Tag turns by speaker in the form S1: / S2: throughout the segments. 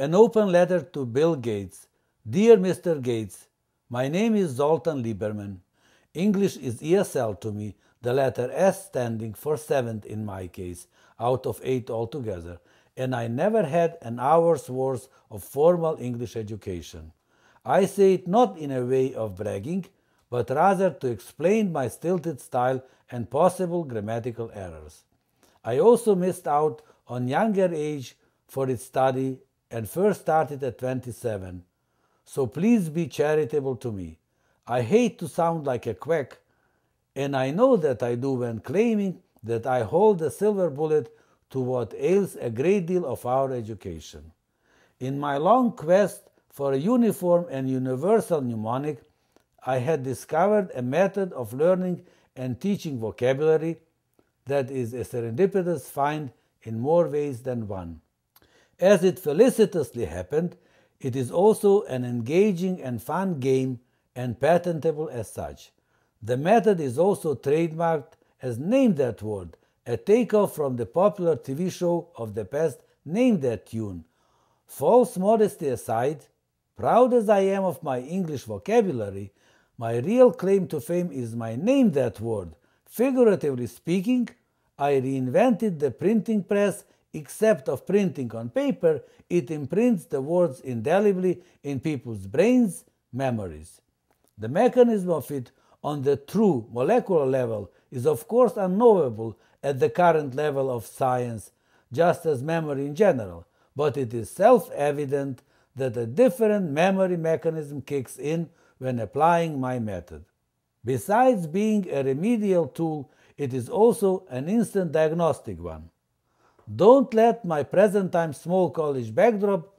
S1: An open letter to Bill Gates. Dear Mr. Gates, my name is Zoltan Lieberman. English is ESL to me, the letter S standing for 7th in my case, out of 8 altogether, and I never had an hour's worth of formal English education. I say it not in a way of bragging, but rather to explain my stilted style and possible grammatical errors. I also missed out on younger age for its study and first started at 27. So please be charitable to me. I hate to sound like a quack, and I know that I do when claiming that I hold a silver bullet to what ails a great deal of our education. In my long quest for a uniform and universal mnemonic, I had discovered a method of learning and teaching vocabulary that is a serendipitous find in more ways than one. As it felicitously happened, it is also an engaging and fun game and patentable as such. The method is also trademarked as Name That Word, a takeoff from the popular TV show of the past Name That Tune. False modesty aside, proud as I am of my English vocabulary, my real claim to fame is my Name That Word. Figuratively speaking, I reinvented the printing press. Except of printing on paper, it imprints the words indelibly in people's brains, memories. The mechanism of it on the true molecular level is of course unknowable at the current level of science, just as memory in general, but it is self-evident that a different memory mechanism kicks in when applying my method. Besides being a remedial tool, it is also an instant diagnostic one. Don't let my present-time small college backdrop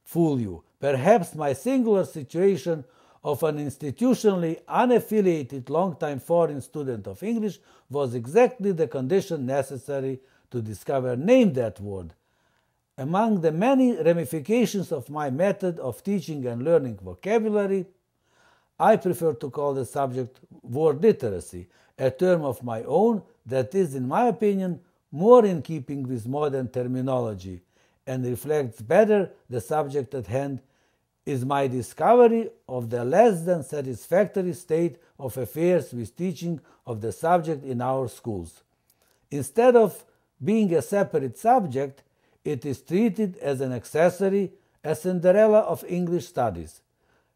S1: fool you. Perhaps my singular situation of an institutionally unaffiliated long-time foreign student of English was exactly the condition necessary to discover Name That Word. Among the many ramifications of my method of teaching and learning vocabulary, I prefer to call the subject word literacy, a term of my own that is, in my opinion, more in keeping with modern terminology and reflects better the subject at hand, is my discovery of the less than satisfactory state of affairs with teaching of the subject in our schools. Instead of being a separate subject, it is treated as an accessory, a Cinderella of English studies.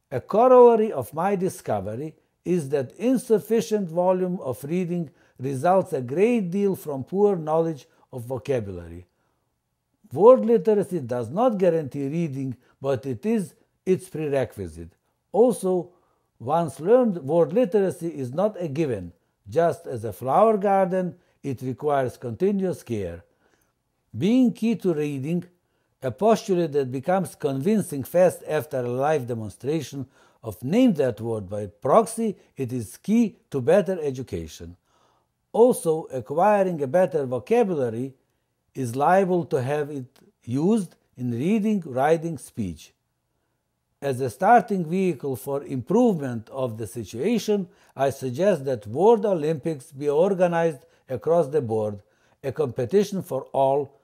S1: A corollary of my discovery is that insufficient volume of reading results a great deal from poor knowledge of vocabulary. Word literacy does not guarantee reading, but it is its prerequisite. Also, once learned word literacy is not a given. Just as a flower garden, it requires continuous care. Being key to reading, a postulate that becomes convincing fast after a live demonstration of Name That Word by proxy, it is key to better education. Also, acquiring a better vocabulary is liable to have it used in reading, writing, speech. As a starting vehicle for improvement of the situation, I suggest that Word Olympics be organized across the board, a competition for all,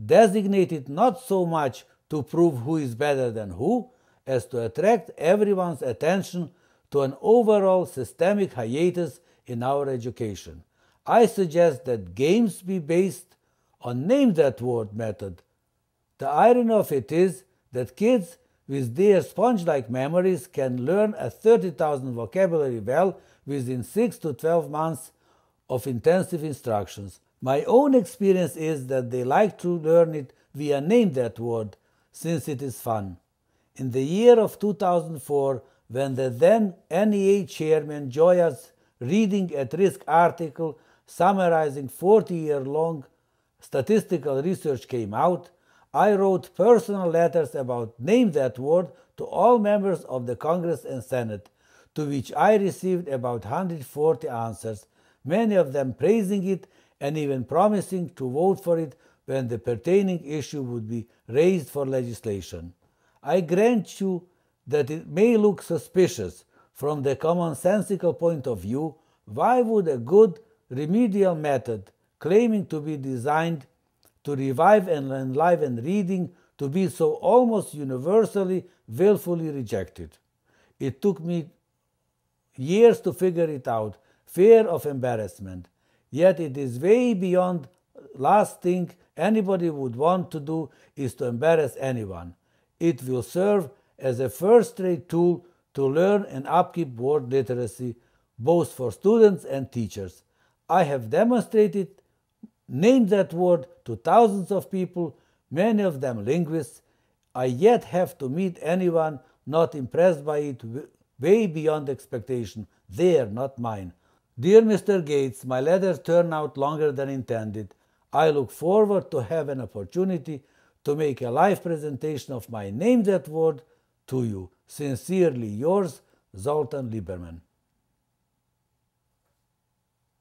S1: designated not so much to prove who is better than who, as to attract everyone's attention to an overall systemic hiatus in our education. I suggest that games be based on Name That Word method. The irony of it is that kids with their sponge-like memories can learn a 30,000 vocabulary well within 6 to 12 months of intensive instructions. My own experience is that they like to learn it via Name That Word, since it is fun. In the year of 2004, when the then NEA chairman Joya's reading at risk article summarizing 40-year-long statistical research came out, I wrote personal letters about Name That Word to all members of the Congress and Senate, to which I received about 140 answers, many of them praising it and even promising to vote for it when the pertaining issue would be raised for legislation. I grant you that it may look suspicious from the commonsensical point of view. Why would a good remedial method claiming to be designed to revive and enliven reading to be so almost universally, willfully rejected. It took me years to figure it out, fear of embarrassment. Yet it is way beyond last thing anybody would want to do is to embarrass anyone. It will serve as a first-rate tool to learn and upkeep word literacy, both for students and teachers. I have demonstrated, named that word to thousands of people, many of them linguists. I yet have to meet anyone not impressed by it way beyond expectation, their, not mine. Dear Mr. Gates, my letters turn out longer than intended. I look forward to have an opportunity to make a live presentation of my Name That Word to you. Sincerely yours, Zoltan Lieberman.